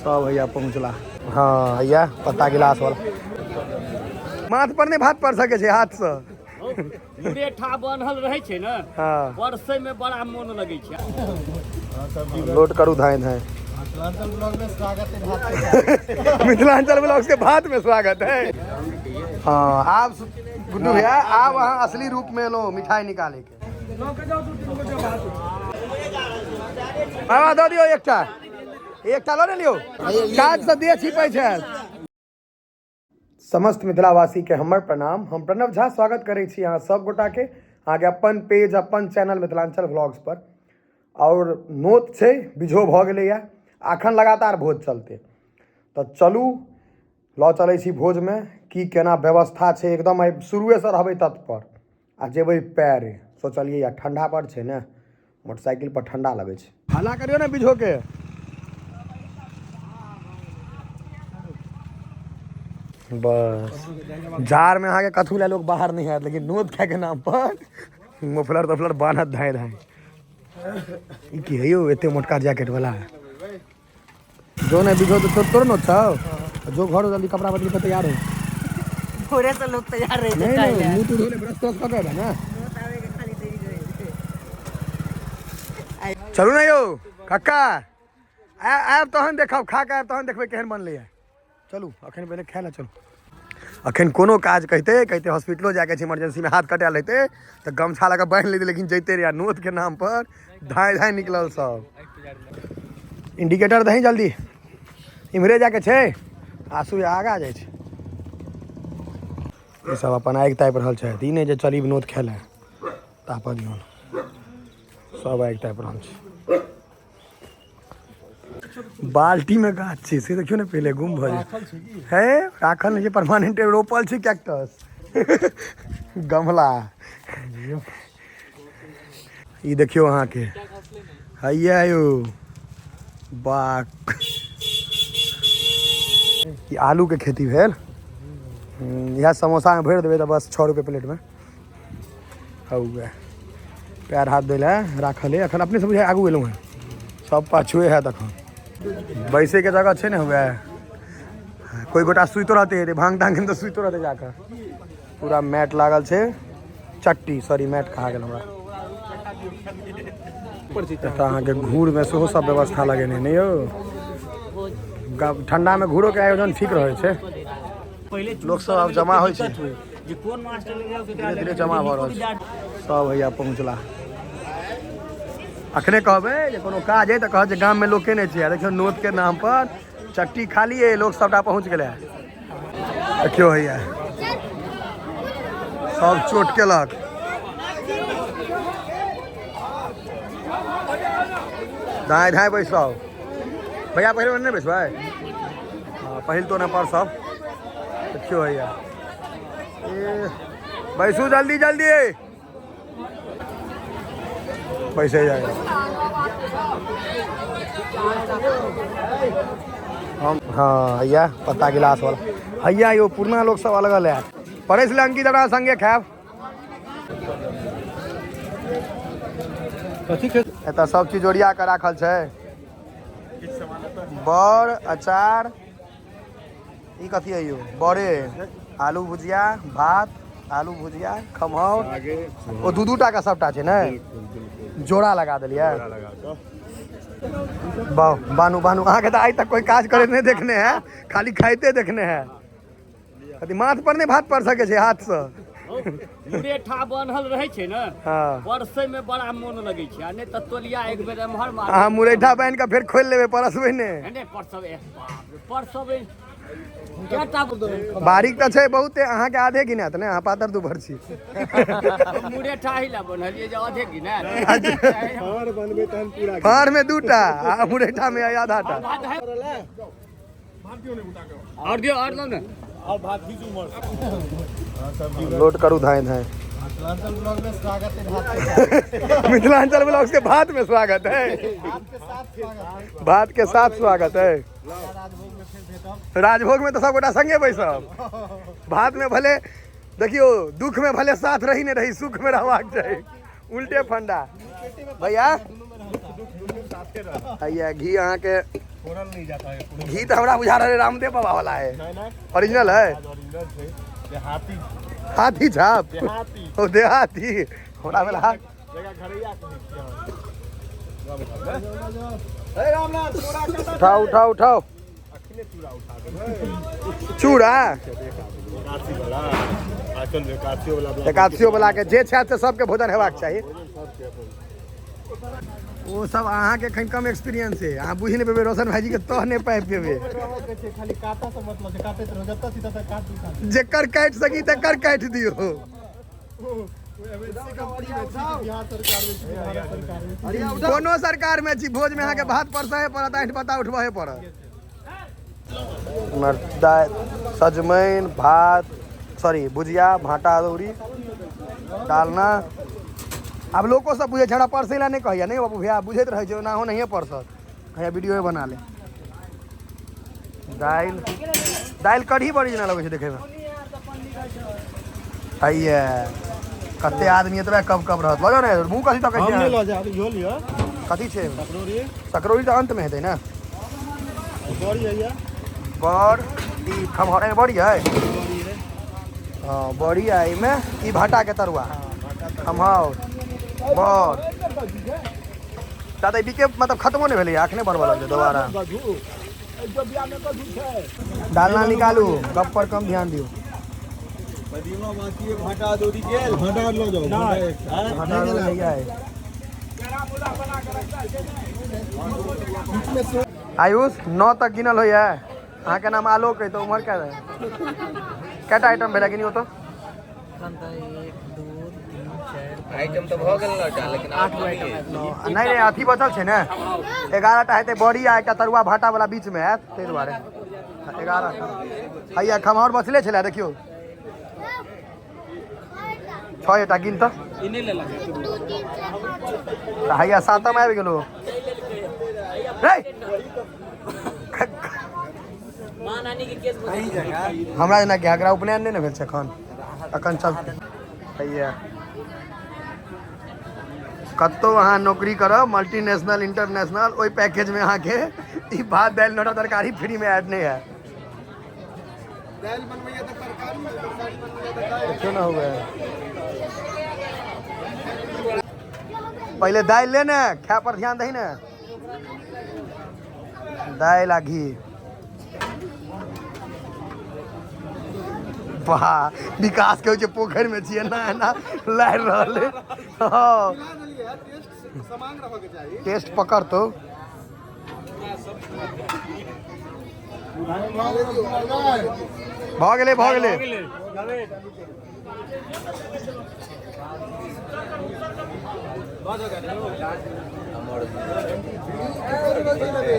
सब भैया पहुँचला। हाँ भैया पत्ता गिलास वाला माथ पर नहीं भात पड़ सके छे हाथ से मुरेठा बनल रहे छे ना। हाँ परसे में बड़ा मन लगे छे। लोड करू धाए धाए। मिथिलांचल ब्लॉग में स्वागत है भात मिथिलांचल ब्लॉग के भात में स्वागत है। हाँ आप गुड्डू भैया आप वहाँ असली रूप में लो मिठाई निकाले के। बाबा दो दियो एकटा लो ने लियो काज से दिए छिपै छै। समस्त मिथिलावासी के हमर प्रणाम। हम प्रणव झा स्वागत करै छी अहाँ सब गोटा के आगे अपन पेज अपन चैनल मिथिलांचल व्लॉग्स पर। और नोत छै बिझो भ गेलै या अखन लगातार भोज चलते तो चलू लऽ चलै छी भोज में की केना व्यवस्था छै एकदम शुरुए से रहबै तत्पर आ जेबै पैरे। सोचलिए या ठंडा पर छै ने मोटरसाइकिल पर ठंडा लगे छै। हल्ला करियो ने बिझो के। बस जार में आगे कथू ला लोग बाहर नहीं आए लेकिन नोत खाए के नाम पर मफलर तफलर बांधत धाए धाए। ई की है यो एते मोटका जैकेट वाला जो नहीं बिझो तो तोर न छौ जो घर जल्दी कपड़ा बदली के तैयार हो। भोरे से लोग तैयार रहे नहीं मुंह तो धोले ब्रश तो पकड़ ना। चलू ना यो काका आब तहन देखब खा के आब तहन देखबै केहन बनलै है। चलू अखन पहले खाय ला चलू। अखन कोनो काज कहते हॉस्पिटलो जाके इमरजेंसी में हाथ कटाल रहते तो गमछा लगा बांध लेते लेकिन जैते रहे नोत के नाम पर धाए धाए निकलल सब। इंडिकेटर दही जल्दी इम्हरे जाके छे आंसू आगा जाए छे। ई सब अपन आगि तापि रहल छै ई नहीं जे चली नोत खेले ताप दियौन सब आगि तापि रहल छै। बाल्टी में गाछ छै से देखियो ने पहले गुम भ जाए है राखल नहीं परमानेंट रोपल छै कैक्टस गमला। ई देखियो अहाँ के हैया यो बाक ई आलू के खेती भेल। यह समोसा में भर देवे तो बस 6 रुपये प्लेट में हुए। पैर हाथ दे राखल है अखन अपने से बुझे आगू एलूँ है सब पाछुए है तखन बैसे के जगह छे ने हुए। कोई गोटा सुतो रहते भांग तांग तो सुतो रहते जाकर पूरा मैट लागल छे चट्टी सॉरी मैट कहा गेल हमरा। अहाँ के घूर में सेहो सब व्यवस्था लगेने नहीं हो। ठंडा में घूरो के आयोजन ठीक रहे छे। लोग सब अब जमा हो धीरे धीरे जमा भ रहल सब भैया पहुँचला। अखने कहबे जे कोनो काज है तो कह जे गाम में लोके नहीं छे देखियो नोत के नाम पर चट्टी खाली है लोग सबटा पहुँच गए। देखियो भैया सब चोट केलक। दाएँ धाए बैसब भैया पहले नहीं बैसबै हाँ पहिल तो न पर सब देखियो भैया बैसू जल्दी जल्दी पैसे जाएगा। हम हाँ भैया पत्ता गिलास वाला भैया यो पुरना लोग सब अलग अलग है पढ़े से अंकित अपना संगे खायब। एतऽ सब चीज ओरिया के राखल छै बड़ अचार ई कथी है यो बड़े आलू भुजिया भात आलू भुजिया खमहौर ओ दू टा का सबटा छै ने जोड़ा लगा देलिए। बानू बानू अहाँ के आइ तक कोई काज करे नहीं देखने हैं खाली खाइते देखने हैं। कथी माथ पर नहीं भात पड़ सके छै हाथ से मुरेठा बनल रहे छे ना। हाँ परसे में बड़ा मन लगे छे नहीं तो तोलिया एक बेर एम्हर मार अहाँ मुरेठा बांध के फिर खोल लेबे परसबे ने परसबे केटा बारीक तो छै बहुते अहाँ के आधे गिनात ने अहाँ पातर दुबर छी। मुरेठा ही ला बनलिए जे आधे गिना फाड़ बनबे तहन पूरा फाड़ में 2टा आ मुरेठा में आधा टा और दियो और लो ना और भात खींचू मर लोड करू धाए धाए। मिथिलांचल ब्लॉग में स्वागत है भात मिथिलांचल ब्लॉग के भात में स्वागत है भात के साथ स्वागत है। राजभोग में तो सब गोटा संगे बैसब भात में भले देखियो दुख में भले साथ रही नहीं रही सुख में रहबाक चाहिए उल्टे फंडा भैया आइए घी अहाँ के फोड़ल नहीं जाता है पूरा। घी तो हमरा बुझा रहे रामदेव बाबा वाला है, नहीं ओरिजिनल है, आज ओरिजिनल है देहाती हाथी छाप देहाती ओ देहाती हमरा वाला हाथ जगह घरैया कहै छियै ए रामनाथ चूड़ा कटा उठाओ उठाओ उठाओ अखने चूड़ा उठा देबै चूड़ा काशी वाला आचल में काशी वाला एकादशियों वाला के जे छाप से सबके भोजन हेबाक चाही। वो सब अहाँ के खन कम एक्सपीरियंस है, अहाँ बुझ नहीं पेबे रोशन भाईजी के तह नहीं पाबि पेबे, खाली काटा से मतलब छै काटैत रहो जतऽ सीधा तक काट दी जेकर काट सकी तकर काट दियो। बिहार सरकार में छै भारत सरकार में कोनो सरकार में छी भोज में अहाँ के भात परसहे पड़त, आठ पता उठबहे पड़त। दाल सजमैन भात सॉरी भुजिया भाटा अदौरी डालना। अब लोगों सब बुझे छड़ा परसे ला नहीं कहिया नहीं बाबू भैया बुझे रहे जो ना हो नहीं परसत कहिया वीडियो बना ले। दाल दाल कढ़ी बड़ी जना लगे छै देखे में। आइए कते आदमी एतबे कब कब रहत लगे ना मुंह कथी तक हम छै ले जा यो लियो कथी छै सकरोरी सकरौरी तो अंत में हेतै ना बड़ी है या बड़ ई खमहौर बड़ी है बड़ी है हाँ बड़ी है में ई भाटा के तरुआ खमहौर बड़ दादा बीके मतलब खत्मो नहीं भेलै अखने बनबऽ लगलै दोबारा। डालना निकालू गप पर कम ध्यान दियो। भाटा दौरी गेल भाटा लो जाओ भाटा लो भैया है। आयुष 9 तक गिनल होइए अहाँ के नाम आलोक है तो उम्र क्या है कैटा आइटम भेला कि नहीं हो तो 1 2 3 4 आइटम तो भऽ गेल ना लेकिन 8 आइटम नहीं नहीं अथी बचल छै ने 11टा हेतै बड़ी आ एकटा तरुआ भाटा वाला बीच में हैत ताहि दुआरे 11टा हैया खमहौर बचले छलै देखियौ 6टा गिन तऽ इने ले लगे हैया 7म आबि गेलो रे मां नानी के केस हमरा जेना कि एकरा उपनयन नहीं ने भेल छै अखन चलते हैया कतौ अहाँ नौकरी करब मल्टीनेशनल इंटरनेशनल ओहि पैकेज में अहाँ के ई भात दालि नोटा तरकारी फ्री में ऐड नहीं है। दाल बनबैया त तरकारी बनबैया क्यों ना हुआ है पहले दाल ले ना खाए पर ध्यान दही ना दाल आ घी वाह विकास के जे पोखर में छिए ना ना लाइर रहले हां सामान रहो के चाहिए टेस्ट पकड़ तो भ गेले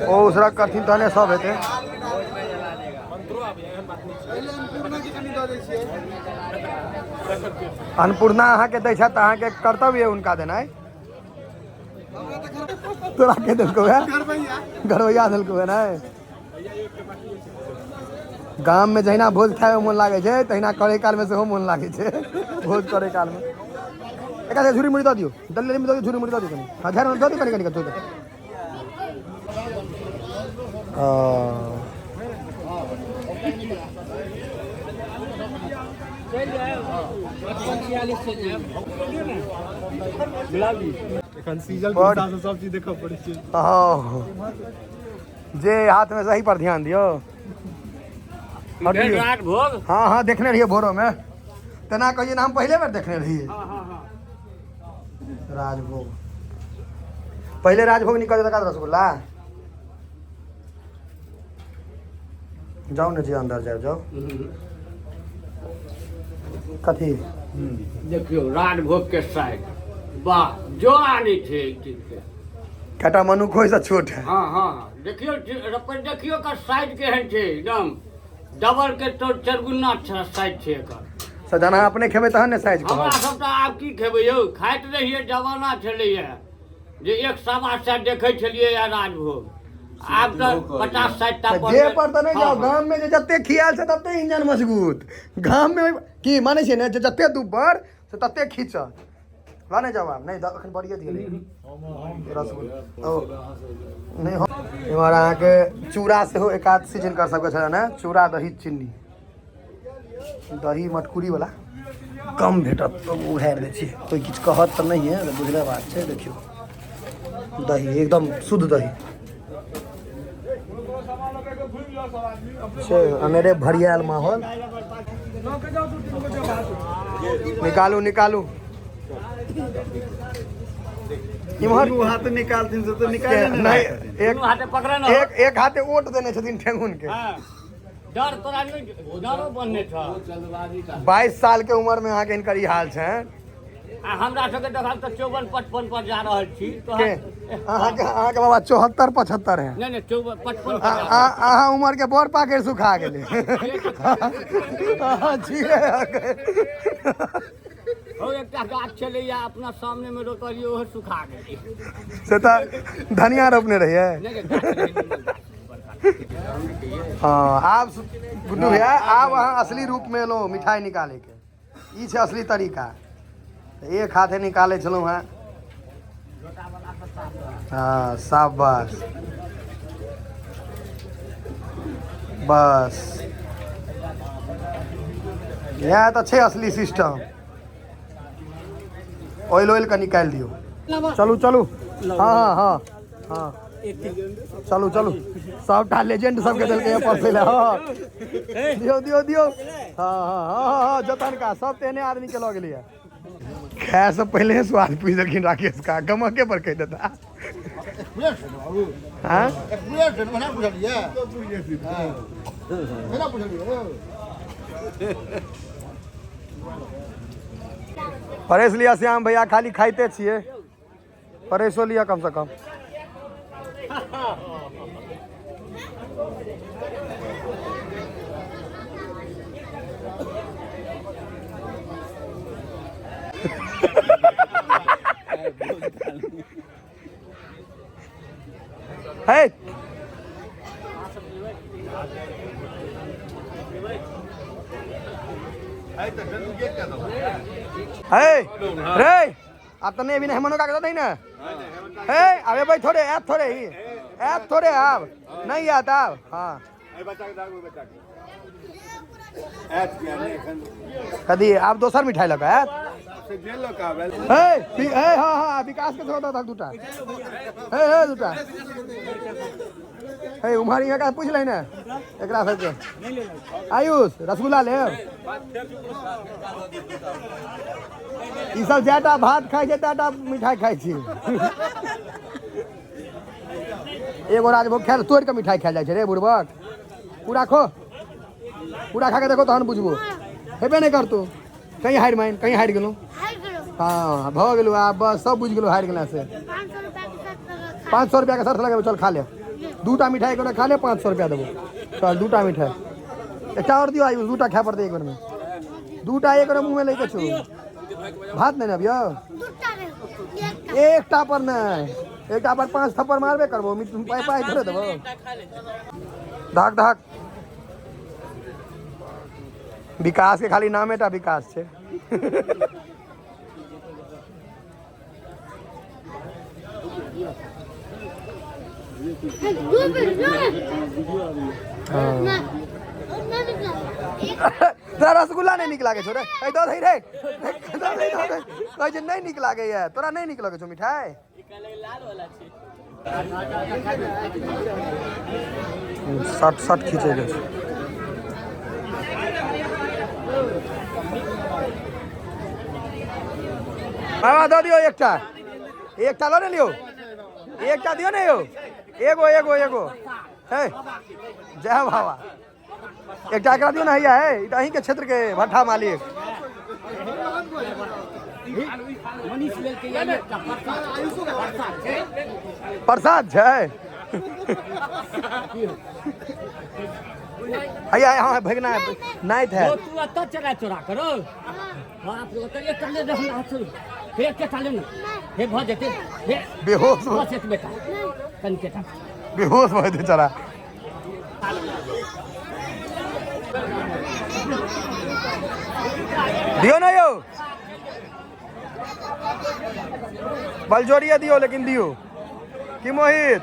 ओ उसरा करथिन तहने सब हेतै। अन्नपूर्णा अहाँ के दै छथि अहाँ के कर्तव्य है उनका देनाइ तोरा के देलको है घरवैया देलको है ना। गाम में जहिना भोज खाए में मन लागे छै तहिना करे काल में सेहो मन लागे छै भोज करे काल में एक झूरी मुड़ी दऽ दियौ दल्ले में दऽ दियौ झूरी मुड़ी दऽ दियौ कनी हजार में दऽ दियौ कनी कनी कतौ एखन सीजन के हिसाब से सब चीज देखऽ पड़ै छै जे हाथ में सही पर ध्यान दियो। रात भोग हाँ हाँ देखने रहिए भोरों में तेना कहिए ना हम पहले बार देखने रहिए राजभोग पहले राजभोग निकल जाता का रसगुल्ला जाओ ना जी अंदर जाओ जाओ कथी देखियो रात भोग के साइड वाह जो आनी थे एक चीज के कटा मनुखो से छोट है हाँ हाँ देखियो देखियो का साइड केहन छै एकदम डबल के तो चरगुना साइड छै एकर सजना अपने खेबे तहन ने साइज हमरा कहब सब तऽ आब की खेबै यौ खाइत रहियै जमाना छलैया जे 1 सवा देखै छलियै राजभोग आब तऽ 50-60 टा जे पर त नहीं जाओ गाम में जे जत्ते खियाल से तत्ते इंजन मजबूत गाम में की माने छै ने जे जत्ते दुबर से तत्ते खींचत ला नहीं जाओ आप नहीं अखन बढ़िए दिए रसगुल्ला ओ नहीं हो इमहर अहाँके चूड़ा से हो एक आध सीजन कर सकते छे ना चूड़ा दही चीनी दही मटकुरी वाला कम भेटत तो उधार दै छियै कोई किछु कहत तऽ नहीं है बुझले बात छै देखियो दही एकदम शुद्ध दही छै अनेरे भरियाल माहौल निकालू निकालू इमहर हाथ निकालथिन से तो निकाल नहीं एक हाथे पकड़े ना एक हाथे ओट देने छथिन ठेंगुन के डर तोरा नहीं डरो बनने था 22 साल के उम्र में अहाँके हिनकर ई हाल छै हमरा सबके देखल तऽ 54-55 पर जा रहल छी तो के अहाँके बाबा 74-75 है नहीं 54-55 अहाँ उम्र के बड़ पाकेर सुखा गेलै हो एकटा गाछ छलैया अपना सामने में रोकलिए ओहो सुखा गेलै से तऽ धनिया रोपने रहिए हाँ आप गुड्डू भैया आप वहाँ असली रूप में लो मिठाई निकाले के ई छै असली तरीका एक हाथे निकाले चलो हैं हाँ शाबाश बस यह तो छै असली सिस्टम ऑयल ऑयल का निकाल दियो चलू चलू हाँ हाँ हाँ हाँ चलू चलू सबटा लेजेंड सबके देलकै है परसे ले हाँ दियो दियो दियो हाँ हाँ हाँ हाँ जतन का सब तेने आदमी के लऽ गेलियै खाए से पहले स्वाद पूछ देलखिन राकेश का गमके पर कह देता हाँ परेश लिया श्याम भैया खाली खाइते छियै परेशो लिया कम से कम है रे आप तो नहीं भी नहीं मनो का नहीं ना है अबे भाई थोड़े ऐप थोड़े ही ऐप थोड़े आप नहीं आता आप हाँ कदी आप दोसर मिठाई लगा है हाँ हाँ विकास के छोटा था दूटा है दूटा है उम्हारी यहाँ का पूछ ले ना एकरा सबके आयुष रसगुल्ला ले ई सब ज्यादा भात खाई छै टाटा मिठाई खाई छी एगो राजभोग खाए तोड़ के मिठाई खाए जाए छै रे बुढ़बक पूरा खो पूरा खा के देखो तहन बुझबो हेबे नहीं करतौ कहीं हारि माइन कहीं हारि गेलौ हाँ भऽ गेलौ आब बस सब बुझ गेलौ हारि गेला से 500 रुपया के शर्त लगे चल खा ले दूटा मिठाई को खा ले 500 रुपया देबो चल दूटा मिठाई एकटा और दियो आयुष दूटा खाए पड़ते एक बार में दूटा एक मुँह में लेके छो भात नहीं अभियो एकटा पर नहीं एकटा पर 5 थप्पड़ मारबे करबो पाई पाई थोड़े देबो धाक धाक विकास के खाली नाम एटा विकास छे रसगुल्ला नहीं निकला के छोरे दो दही रे कहे नहीं निकला के है तोरा नहीं निकला के छो मिठाई सट सट खींचे गए बाबा दो दियो एकटा लो ने लियो एकटा दियो ने यो एगो एगो एगो है जय बाबा एकटा एकरा दियो ना हैया है ई अहीं के क्षेत्र के भट्ठा मालिक प्रसाद छै हैया हाँ भगना नाइट है तू अत्ता चला चोरा करो बाप रे तो एक करले दे हमरा हाथ हे के चाले न हे भ जेते हे बेहोश बस एक बेटा कन के था बेहोश भ जेते चला दियो ना यो बल जोड़िए दियो लेकिन दियो कि मोहित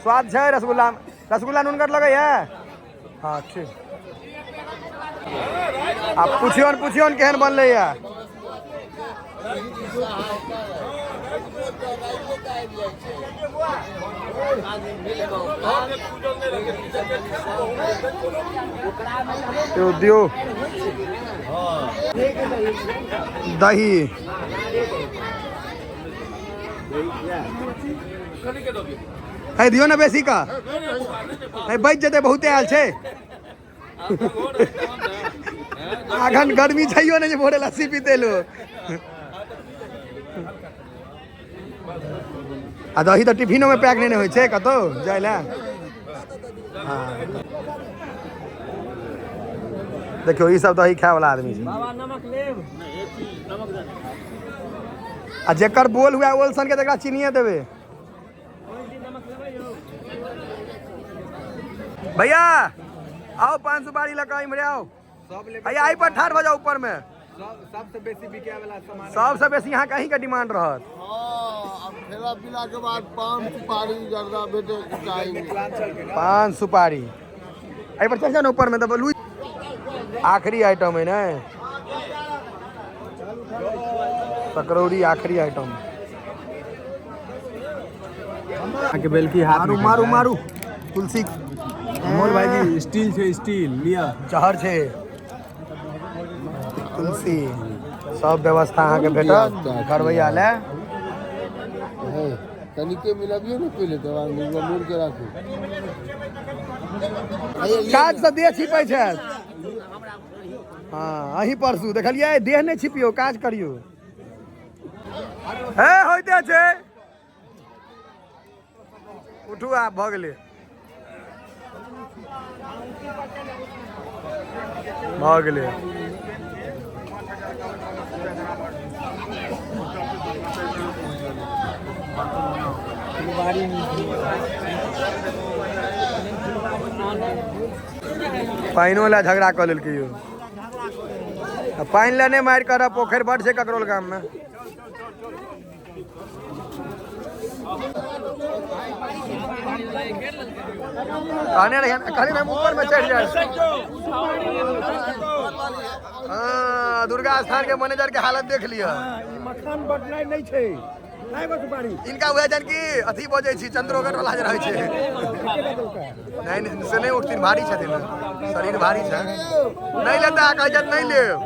स्वाद है रसगुल्ला रसगुल्ला नूनगर लगे है हाँ ठीक आप पूछियो केहन बनले है दियो दही है दियो ना बेसी का है बच जते बहुते आयल छे आखन गर्मी चाहिए ना जे भोरे लस्सी पीते लो आ दही तो टिफिनो में पैक नहीं होय छे कतो जाय ला हां देखियो ई सब दही खाय वाला आदमी छे बाबा नमक लेब आ जेकर बोल हुआ ओलसन के तकरा चीनिए देबे भैया आओ 5 सुपारी लगा इमरे आओ भैया आई पर ठाड़ हो जाओ ऊपर में सबसे बेसी बिके वाला सामान सबसे बेसी यहाँ कहीं का डिमांड रहत अब ठेला पिला के बाद 5 सुपारी जर्दा बेटे चाहिए 5 सुपारी आई पर चल जा ऊपर में तो बोलू आखिरी आइटम है ना सकरौरी आखिरी आइटम आके बेल की हाथ मारू मारू मारू तुलसी मोल भाई जी स्टील छे स्टील लिया जहर छे तुलसी सब व्यवस्था अहाँ के भेटत करवैया ले तनिके मिलाबियो ना पहले तो मूड़ के राखू काज से देह छिपै छै हाँ अही परसू देखलिए देह नहीं छिपियो काज करियो हे होइते छै उठू आप भ गेलै भ गेलै पानिओ ला झगड़ा कऽ लेलकै यौ पानि ला नहीं मारि कर पोखरि बड़ छै ककरोल गाम में कहने ऊपर में चढ़ जाए हाँ दुर्गा स्थान के मैनेजर के हालत देख लिया मखान बटनाइ नहीं छे इनका वह जन की अथी बजे छी चंद्रोगर वाला जे रहै छै नहीं से नहीं उठथिन भारी छथिन शरीर भारी छै नहीं लेता कहै छथि नहीं लेब